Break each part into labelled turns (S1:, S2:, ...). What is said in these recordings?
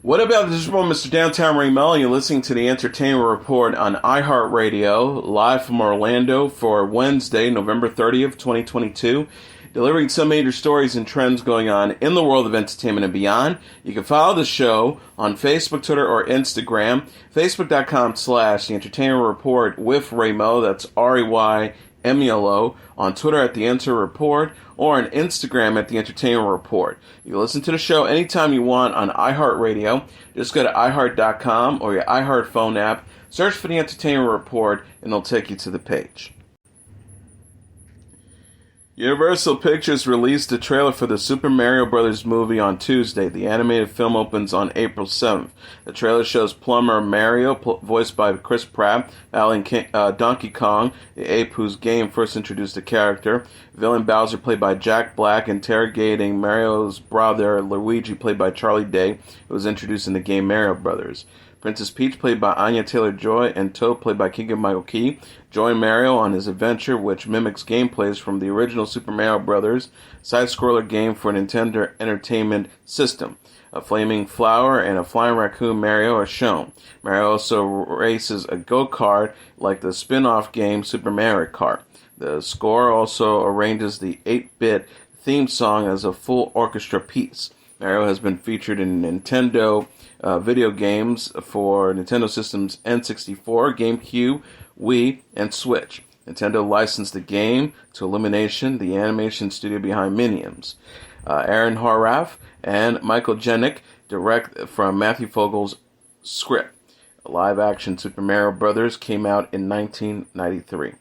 S1: What about this one, Mr. Downtown Ray Melo? You're listening to the Entertainment Report on iHeartRadio, live from Orlando for Wednesday, November 30th, 2022. Delivering some major stories and trends going on in the world of entertainment and beyond. You can follow the show on Facebook, Twitter, or Instagram. Facebook.com/The Entertainment Report with Ray Melo. That's RAYMELO. On Twitter at The Enter Report, or on Instagram at The Entertainment Report. You can listen to the show anytime you want on iHeartRadio. Just go to iHeart.com or your iHeart phone app, search for The Entertainment Report, and it'll take you to the page. Universal Pictures released a trailer for the Super Mario Bros. Movie on Tuesday. The animated film opens on April 7th. The trailer shows plumber Mario, voiced by Chris Pratt, battling Donkey Kong, the ape whose game first introduced the character. Villain Bowser, played by Jack Black, interrogating Mario's brother Luigi, played by Charlie Day, who was introduced in the game Mario Brothers. Princess Peach, played by Anya Taylor-Joy, and Toad, played by Keegan-Michael Key, join Mario on his adventure, which mimics gameplays from the original Super Mario Bros. Side-scroller game for Nintendo Entertainment System. A flaming flower and a flying raccoon Mario are shown. Mario also races a go-kart like the spin-off game Super Mario Kart. The score also arranges the 8-bit theme song as a full orchestra piece. Mario has been featured in Nintendo video games for Nintendo systems N64, GameCube, Wii, and Switch. Nintendo licensed the game to Illumination, the animation studio behind Minions. Aaron Horaff and Michael Jennick direct from Matthew Fogel's script. A live-action Super Mario Bros. Came out in 1993.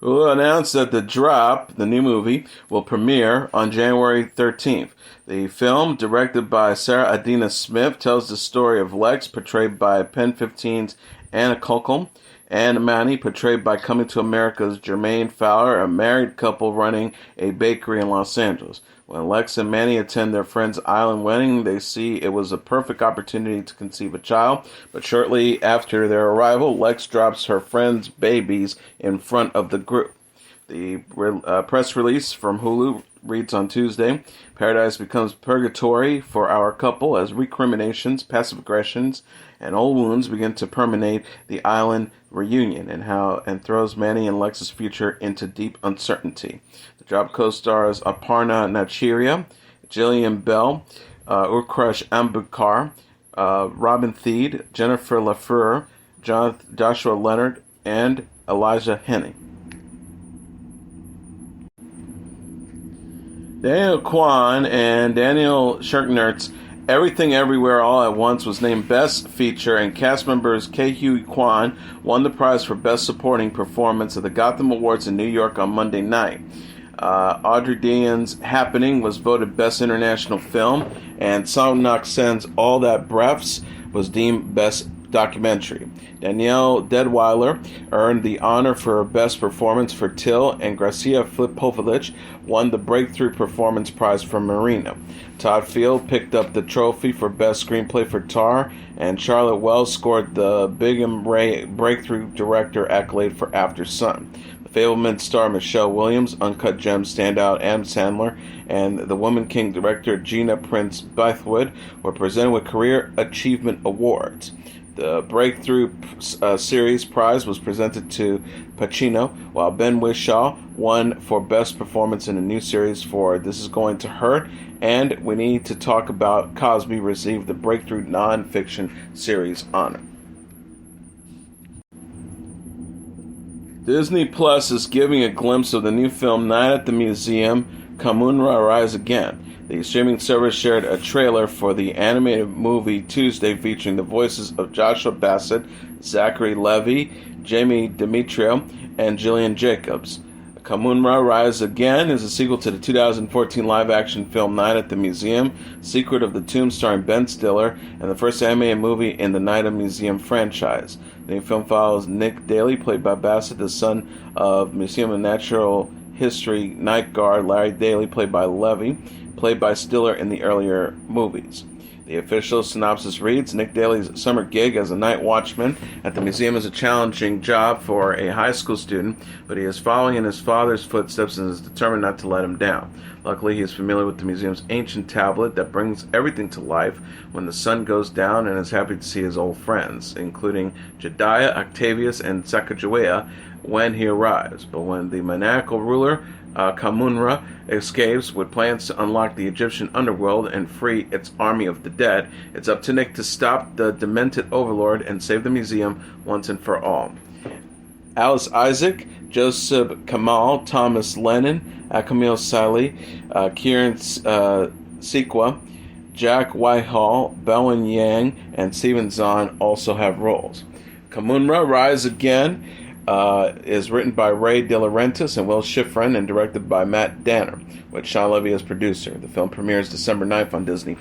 S1: Hulu announced that The Drop, the new movie, will premiere on January 13th. The film, directed by Sarah Adina Smith, tells the story of Lex, portrayed by Pen 15's Anna Kulkum, and Manny, portrayed by Coming to America's Jermaine Fowler, a married couple running a bakery in Los Angeles. When Lex and Manny attend their friend's island wedding, they see it was a perfect opportunity to conceive a child. But shortly after their arrival, Lex drops her friend's babies in front of the group. The press release from Hulu reads on Tuesday, Paradise becomes purgatory for our couple as recriminations, passive aggressions, and old wounds begin to permeate the island reunion and throws Manny and Lex's future into deep uncertainty. The Drop co-stars Aparna Nancherla, Jillian Bell, Utkarsh Ambudkar, Robin Thede, Jennifer Lafleur, Joshua Leonard, and Elijah Henning. Daniel Kwan and Daniel Schreiner's Everything Everywhere All at Once was named Best Feature, and cast members Ke-Huy Quan won the prize for Best Supporting Performance at the Gotham Awards in New York on Monday night. Audrey Dian's Happening was voted Best International Film, and Somnak Sen's All That Breaths was deemed Best Documentary. Danielle Deadweiler earned the honor for Best Performance for Till, and Gracia Flipovich won the Breakthrough Performance Prize for Marina. Todd Field picked up the trophy for Best Screenplay for Tar, and Charlotte Wells scored the Bingham Ray Breakthrough Director accolade for After Sun. The Fabelman star Michelle Williams, Uncut Gems standout Adam Sandler, and the Woman King director Gina Prince Bythewood were presented with Career Achievement Awards. The Breakthrough Series Prize was presented to Pacino, while Ben Whishaw won for Best Performance in a New Series for This Is Going to Hurt, and We Need to Talk About Cosby received the Breakthrough Non-Fiction Series honor. Disney Plus is giving a glimpse of the new film Night at the Museum, Kahmunrah Rise Again. The streaming service shared a trailer for the animated movie Tuesday featuring the voices of Joshua Bassett, Zachary Levi, Jamie Demetrio, and Gillian Jacobs. Kahmunrah Rise Again is a sequel to the 2014 live-action film Night at the Museum, Secret of the Tomb starring Ben Stiller, and the first animated movie in the Night at the Museum franchise. The new film follows Nick Daly, played by Bassett, the son of Museum of Natural History night guard Larry Daly, played by Levy, played by Stiller in the earlier movies. The official synopsis reads, Nick Daly's summer gig as a night watchman at the museum is a challenging job for a high school student, but he is following in his father's footsteps and is determined not to let him down. Luckily, he is familiar with the museum's ancient tablet that brings everything to life when the sun goes down, and is happy to see his old friends, including Jedediah, Octavius, and Sacagawea, when he arrives. But when the maniacal ruler, Kahmunrah, escapes with plans to unlock the Egyptian underworld and free its army of the dead, it's up to Nick to stop the demented overlord and save the museum once and for all. Alice Isaac, Joseph Kamal, Thomas Lennon, Akamil Saleh, Kieran Siwa, Jack Whitehall, Bowen Yang, and Stephen Zahn also have roles. Kahmunrah Rises Again is written by Ray De Laurentiis and Will Schifrin and directed by Matt Danner, with Sean Levy as producer. The film premieres December 9th on Disney+.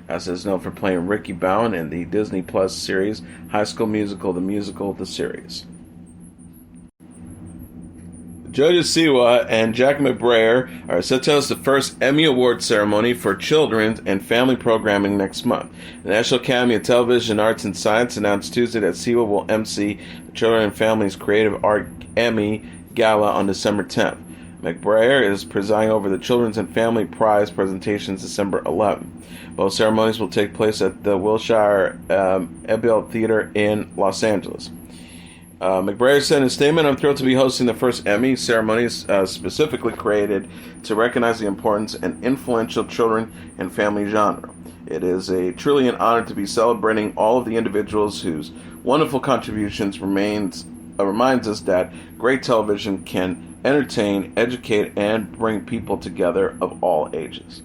S1: As is known for playing Ricky Bowen in the Disney Plus series High School Musical, the series. Jojo Siwa and Jack McBrayer are set to host the first Emmy Award ceremony for children's and family programming next month. The National Academy of Television Arts and Science announced Tuesday that Siwa will MC the Children and Families Creative Art Emmy Gala on December 10th. McBrayer is presiding over the Children's and Family Prize presentations December 11th. Both ceremonies will take place at the Wilshire Ebel Theater in Los Angeles. McBrayer said in a statement, I'm thrilled to be hosting the first Emmy ceremonies specifically created to recognize the importance and influential children and family genre. It is truly an honor to be celebrating all of the individuals whose wonderful contributions reminds us that great television can entertain, educate, and bring people together of all ages.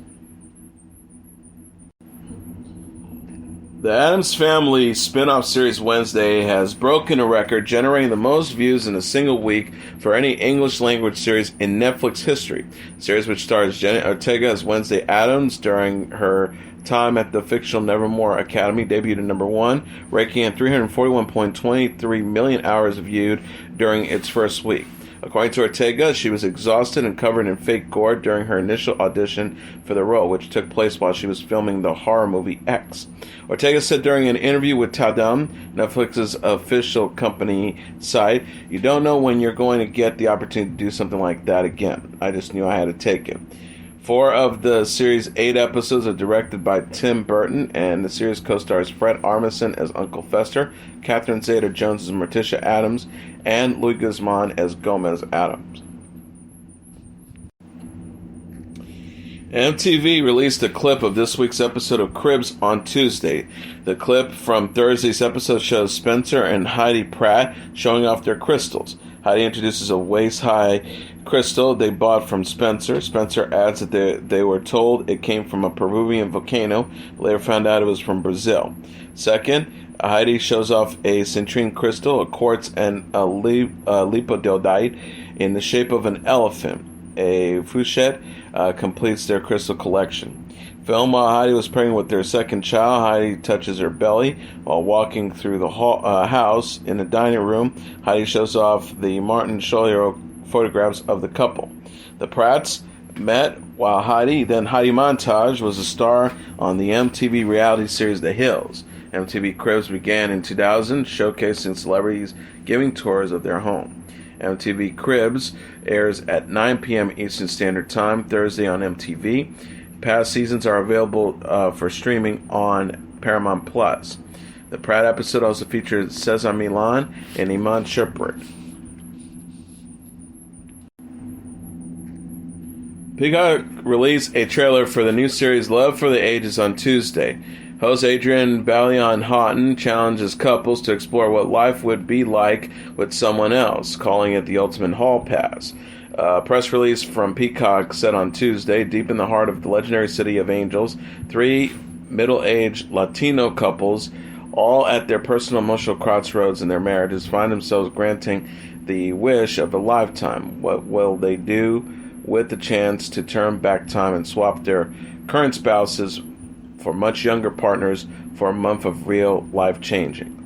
S1: The Addams Family spin-off series Wednesday has broken a record, generating the most views in a single week for any English-language series in Netflix history. The series, which stars Jenna Ortega as Wednesday Addams during her time at the fictional Nevermore Academy, debuted at number 1, raking in 341.23 million hours viewed during its first week. According to Ortega, she was exhausted and covered in fake gore during her initial audition for the role, which took place while she was filming the horror movie X. Ortega said during an interview with Tadam, Netflix's official company site, "You don't know when you're going to get the opportunity to do something like that again. I just knew I had to take it." 4 of the series' 8 episodes are directed by Tim Burton, and the series co-stars Fred Armisen as Uncle Fester, Catherine Zeta-Jones as Morticia Addams, and Louis Guzman as Gomez Addams. MTV released a clip of this week's episode of Cribs on Tuesday. The clip from Thursday's episode shows Spencer and Heidi Pratt showing off their crystals. Heidi introduces a waist-high crystal they bought from Spencer. Spencer adds that they were told it came from a Peruvian volcano, but later found out it was from Brazil. Second, Heidi shows off a citrine crystal, a quartz, and a lepidolite in the shape of an elephant. A Fouchette completes their crystal collection. Filmed while Heidi was pregnant with their second child, Heidi touches her belly while walking through the house. In the dining room, Heidi shows off the Martin Scholiero photographs of the couple. The Pratts met while Heidi Montage was a star on the MTV reality series The Hills. MTV Cribs began in 2000, showcasing celebrities giving tours of their home. MTV Cribs airs at 9 p.m. Eastern Standard Time, Thursday on MTV. Past seasons are available for streaming on Paramount+. The Pratt episode also featured Cesar Millan and Iman Shumpert. Peacock released a trailer for the new series Love for the Ages on Tuesday. Host Adrian Balion-Houghton challenges couples to explore what life would be like with someone else, calling it the ultimate hall pass. A press release from Peacock said on Tuesday, deep in the heart of the legendary city of Angels, 3 middle-aged Latino couples, all at their personal emotional crossroads in their marriages, find themselves granting the wish of a lifetime. What will they do with the chance to turn back time and swap their current spouses for much younger partners for a month of real life-changing?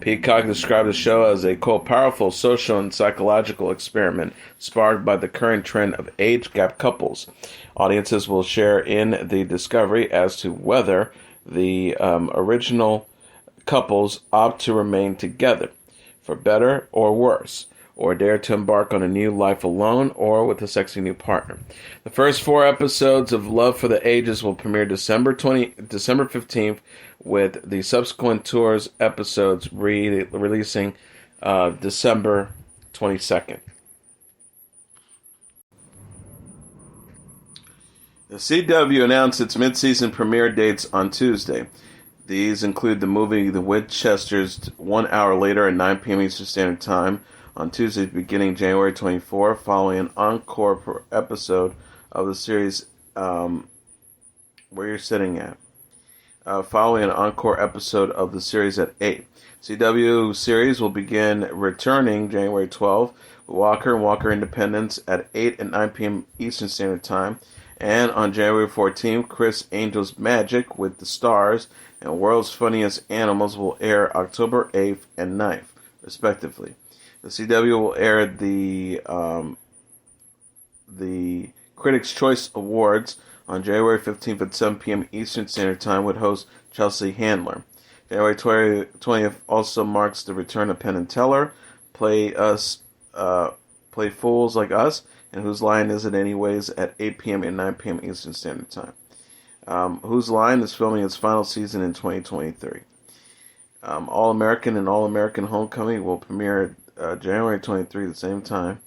S1: Peacock described the show as a, quote, powerful social and psychological experiment sparked by the current trend of age gap couples. Audiences will share in the discovery as to whether the original couples opt to remain together, for better or worse, or dare to embark on a new life alone or with a sexy new partner. The first 4 episodes of Love for the Ages will premiere December 15th, with the subsequent tours episodes releasing December 22nd. The CW announced its mid-season premiere dates on Tuesday. These include the movie The Winchesters 1 hour later at 9 p.m. Eastern Standard Time on Tuesday beginning January 24, following an encore episode of the series Where You're Sitting At. Following an encore episode of the series at 8. CW series will begin returning January 12 with Walker and Walker Independence at 8 and 9 p.m. Eastern Standard Time. And on January 14th, Chris Angel's Magic with the Stars and World's Funniest Animals will air October 8th and 9th, respectively. The CW will air the Critics' Choice Awards on January 15th at 7 p.m. Eastern Standard Time with host Chelsea Handler. January 20th also marks the return of Penn and Teller, Play Fools Like Us, and Whose Line Is It Anyways at 8 p.m. and 9 p.m. Eastern Standard Time. Whose Line is filming its final season in 2023. All-American and All-American Homecoming will premiere January 23 at the same time.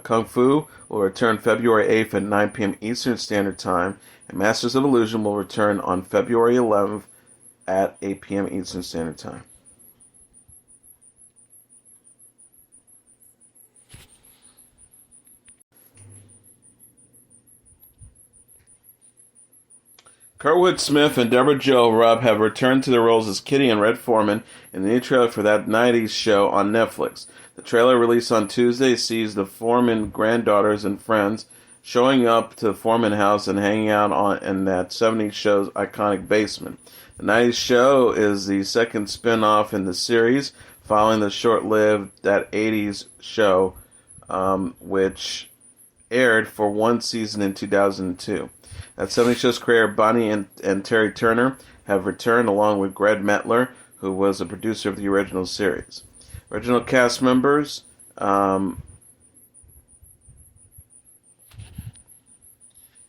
S1: Kung Fu will return February 8th at 9 p.m. Eastern Standard Time, and Masters of Illusion will return on February 11th at 8 p.m. Eastern Standard Time. Kurtwood Smith and Deborah Jo Rupp have returned to their roles as Kitty and Red Forman in the new trailer for That 90s Show on Netflix. The trailer, released on Tuesday, sees the Forman granddaughters and friends showing up to the Forman house and hanging out in that 70s show's iconic basement. The 90s Show is the second spin-off in the series, following the short-lived That 80s Show, which aired for 1 season in 2002. That 70s Show's creator Bonnie and Terry Turner have returned, along with Greg Metler, who was a producer of the original series. Original cast members That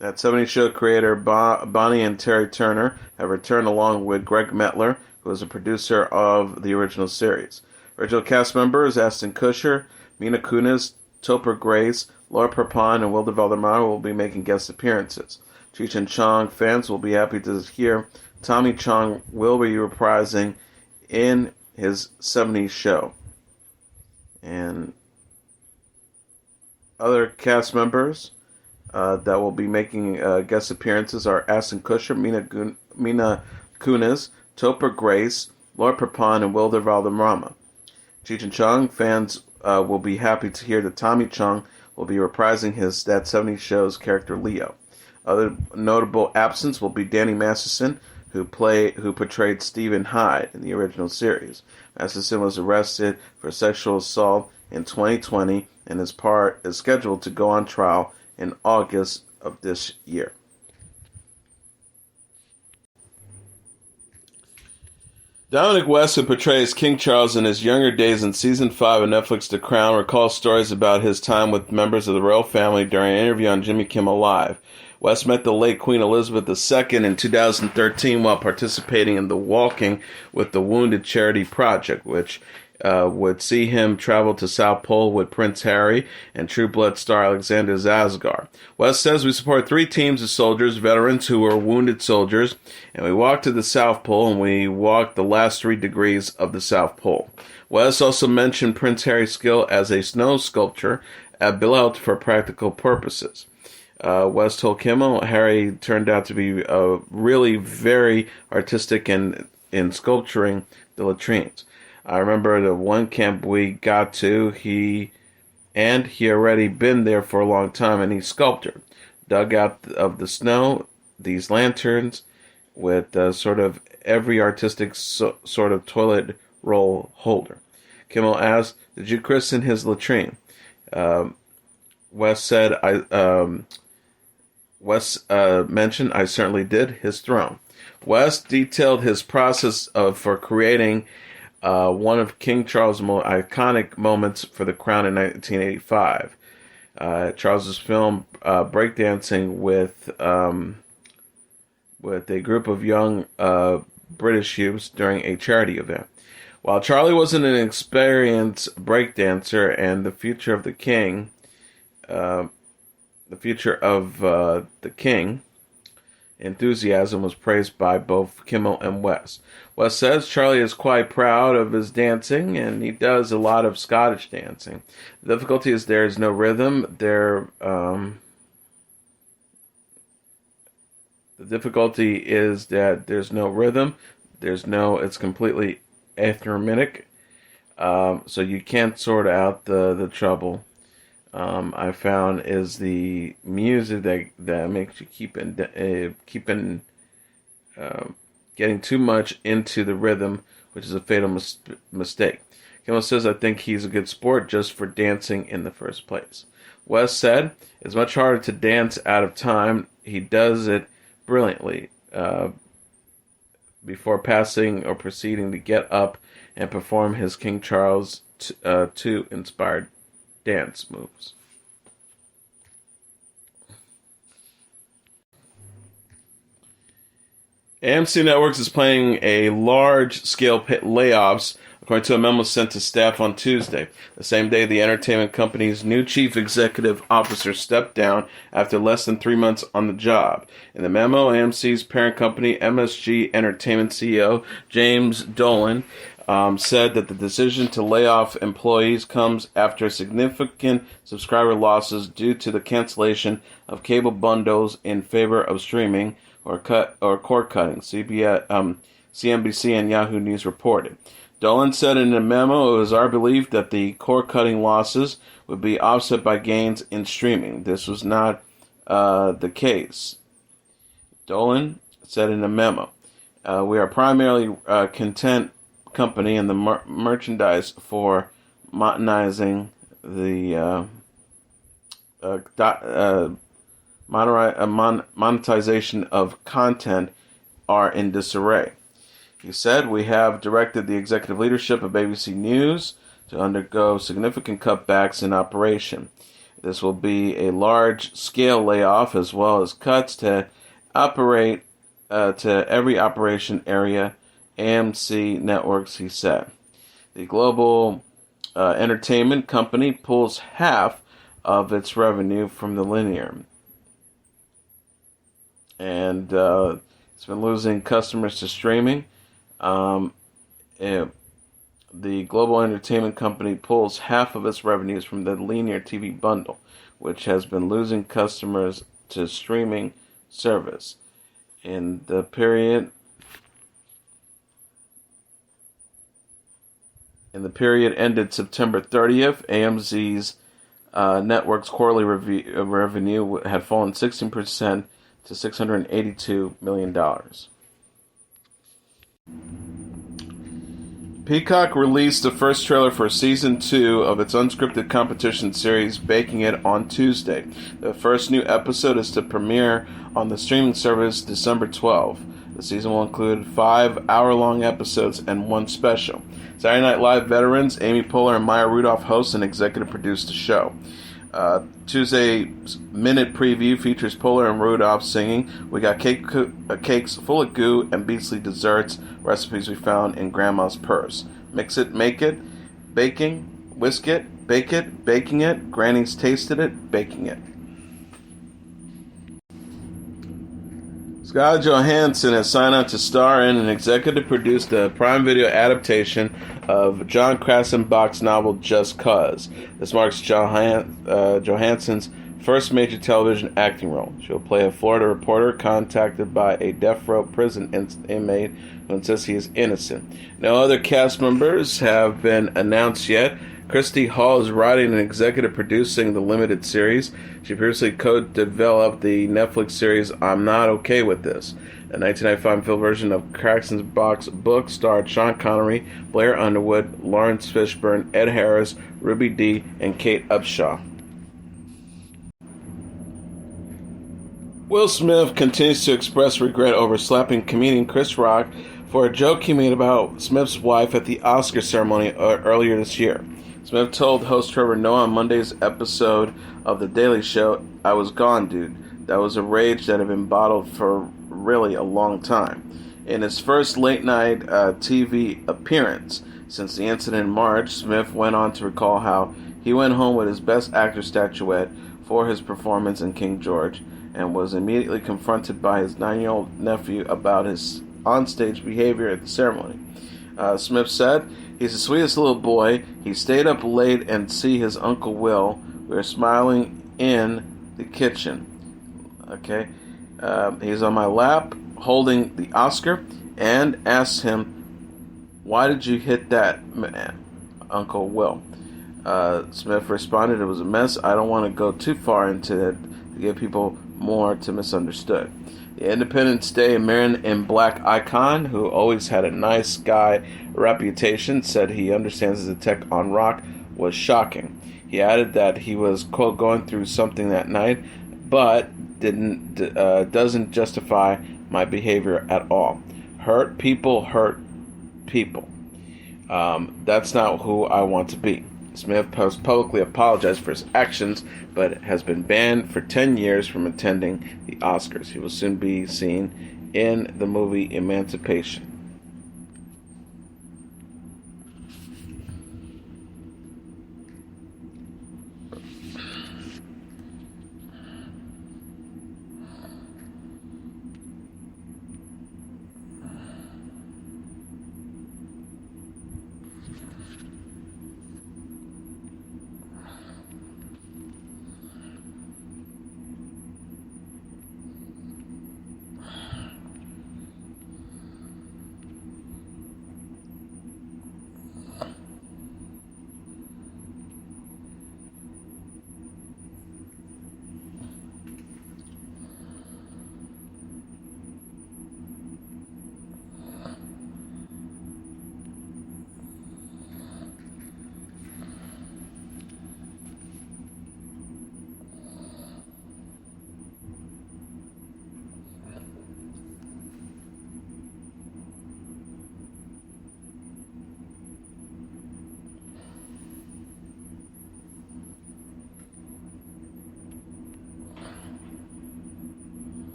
S1: 70s Show creator Bonnie and Terry Turner have returned, along with Greg Metler, who was a producer of the original series. Original cast members Ashton Kutcher, Mila Kunis, Topher Grace, Laura Prepon, and Wilder Valderrama will be making guest appearances. Cheech and Chong fans will be happy to hear Tommy Chong will be reprising in his 70s show. And other cast members that will be making guest appearances are Ashton Kutcher, Mila Kunis, Topher Grace, Laura Prepon, and Wilder Valderrama. Cheech and Chong fans will be happy to hear that Tommy Chong will be reprising his That 70s Show's character Leo. Other notable absents will be Danny Masterson, who portrayed Stephen Hyde in the original series. Masterson was arrested for sexual assault in 2020, and his part is scheduled to go on trial in August of this year. Dominic West, who portrays King Charles in his younger days in Season 5 of Netflix The Crown, recalls stories about his time with members of the royal family during an interview on Jimmy Kimmel Live. West met the late Queen Elizabeth II in 2013 while participating in the Walking with the Wounded charity project, which would see him travel to South Pole with Prince Harry and True Blood star Alexander Skarsgård. West says, "We support 3 teams of soldiers, veterans who were wounded soldiers, and we walked to the South Pole, and we walked the last 3 degrees of the South Pole." West also mentioned Prince Harry's skill as a snow sculptor built for practical purposes. West told Kimmel Harry turned out to be really very artistic in sculpturing the latrines. I remember the one camp we got to, he already been there for a long time, and he sculpted, dug out of the snow these lanterns with sort of every artistic sort of toilet roll holder. Kimmel asked, "Did you christen his latrine?" West said, West mentioned, "I certainly did," his throne. West detailed his process for creating one of King Charles' most iconic moments for the crown in 1985. Charles's film breakdancing with a group of young British youths during a charity event. While Charlie wasn't an experienced breakdancer, and the future of the king enthusiasm was praised by both Kimmel and West. West says Charlie is quite proud of his dancing, and he does a lot of Scottish dancing. The difficulty is there is no rhythm. The difficulty is that there's no rhythm. It's completely arrhythmic. So you can't sort out the trouble. I found is the music that makes you keep getting too much into the rhythm, which is a fatal mistake. Kimmel says, "I think he's a good sport just for dancing in the first place." West said, "It's much harder to dance out of time. He does it brilliantly before passing or proceeding to get up and perform his King Charles II inspired dance moves." AMC Networks is planning a large-scale layoffs, according to a memo sent to staff on Tuesday, the same day the entertainment company's new chief executive officer stepped down after less than 3 months on the job. In the memo, AMC's parent company, MSG Entertainment CEO James Dolan, said that the decision to lay off employees comes after significant subscriber losses due to the cancellation of cable bundles in favor of streaming or cord cutting. CNBC and Yahoo News reported. Dolan said in a memo, "It was our belief that the cord cutting losses would be offset by gains in streaming. This was not the case." Dolan said in a memo, "We are primarily content company in the merchandise for monetizing the monetization of content are in disarray." He said, "We have directed the executive leadership of ABC News to undergo significant cutbacks in operation. This will be a large-scale layoff as well as cuts to operate to every operation area, AMC Networks," he said. The global entertainment company pulls half of its revenue from the linear, and it's been losing customers to streaming. The global entertainment company pulls half of its revenues from the linear TV bundle, which has been losing customers to streaming service. In the period ended September 30th, AMC's network's quarterly revenue had fallen 16% to $682 million. Peacock released the first trailer for Season 2 of its unscripted competition series, Baking It, on Tuesday. The first new episode is to premiere on the streaming service December 12th. The season will include 5 hour-long episodes and 1 special. Saturday Night Live veterans Amy Poehler and Maya Rudolph host and executive produce the show. Tuesday's minute preview features Poehler and Rudolph singing, "We got cakes full of goo and beastly desserts, recipes we found in Grandma's purse. Mix it, make it, baking, whisk it, bake it, baking it, Granny's tasted it, baking it." Scarlett Johansson has signed on to star in and executive produce the Prime Video adaptation of John Krassenbach's novel Just Cause. This marks Johansson's first major television acting role. She will play a Florida reporter contacted by a death row prison inmate who insists he is innocent. No other cast members have been announced yet. Christy Hall is writing and executive producing the limited series. She previously co-developed the Netflix series I'm Not Okay With This. A 1995 film version of Krassenbach's book starred Sean Connery, Blair Underwood, Lawrence Fishburne, Ed Harris, Ruby Dee, and Kate Upshaw. Will Smith continues to express regret over slapping comedian Chris Rock for a joke he made about Smith's wife at the Oscar ceremony earlier this year. Smith told host Trevor Noah on Monday's episode of The Daily Show, "I was gone, dude. That was a rage that had been bottled for really a long time." In his first late-night TV appearance since the incident in March, Smith went on to recall how he went home with his Best Actor statuette for his performance in King George and was immediately confronted by his 9-year-old nephew about his onstage behavior at the ceremony. Smith said, "He's the sweetest little boy. He stayed up late and see his Uncle Will. We were smiling in the kitchen. Okay, he's on my lap holding the Oscar and asked him, 'Why did you hit that man, Uncle Will?' Smith responded, 'It was a mess. I don't want to go too far into it to give people more to misunderstood.'" The Independence Day Men in Black icon, who always had a nice guy reputation, said he understands his attack on Rock was shocking. He added that he was, quote, "going through something that night, but doesn't justify my behavior at all. Hurt people. That's not who I want to be." Smith publicly apologized for his actions, but has been banned for 10 years from attending the Oscars. He will soon be seen in the movie Emancipation.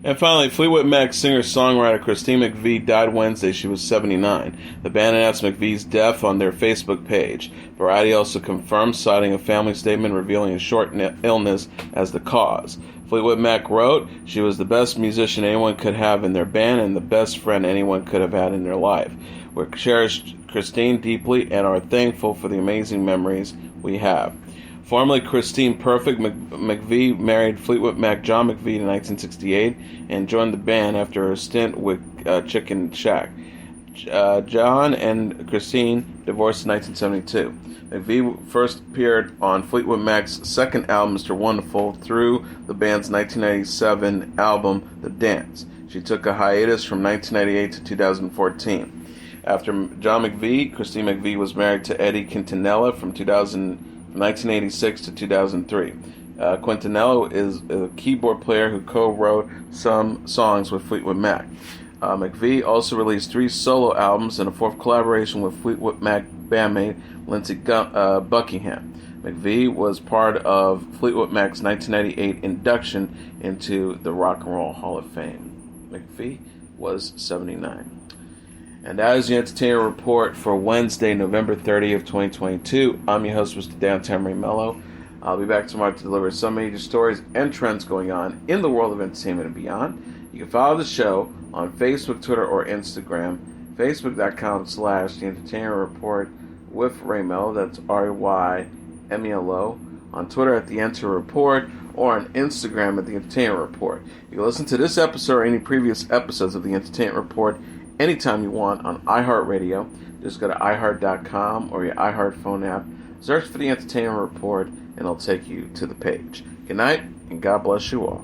S1: And finally, Fleetwood Mac singer-songwriter Christine McVie died Wednesday. She was 79. The band announced McVie's death on their Facebook page. Variety also confirmed, citing a family statement revealing a short illness as the cause. Fleetwood Mac wrote, "She was the best musician anyone could have in their band and the best friend anyone could have had in their life. We cherish Christine deeply and are thankful for the amazing memories we have." Formerly Christine Perfect, McVie married Fleetwood Mac John McVie in 1968 and joined the band after a stint with Chicken Shack. John and Christine divorced in 1972. McVie first appeared on Fleetwood Mac's second album, Mr. Wonderful, through the band's 1997 album, The Dance. She took a hiatus from 1998 to 2014. After John McVie, Christine McVie was married to Eddie Quintanilla from 1986 to 2003. Quintanilla is a keyboard player who co-wrote some songs with Fleetwood Mac. McVie also released 3 solo albums and a 4th collaboration with Fleetwood Mac bandmate Lindsey Buckingham. McVie was part of Fleetwood Mac's 1998 induction into the Rock and Roll Hall of Fame. McVie was 79. And that is the Entertainment Report for Wednesday, November 30th, 2022. I'm your host, Mr. Downtown Melo. I'll be back tomorrow to deliver some major stories and trends going on in the world of entertainment and beyond. You can follow the show on Facebook, Twitter, or Instagram. Facebook.com/The Entertainment Report with Ray Melo. That's RayMelo. On Twitter at The Enter Report, or on Instagram at The Entertainment Report. You can listen to this episode or any previous episodes of The Entertainment Report anytime you want on iHeartRadio. Just go to iHeart.com or your iHeart phone app. Search for The Entertainment Report, and it'll take you to the page. Good night, and God bless you all.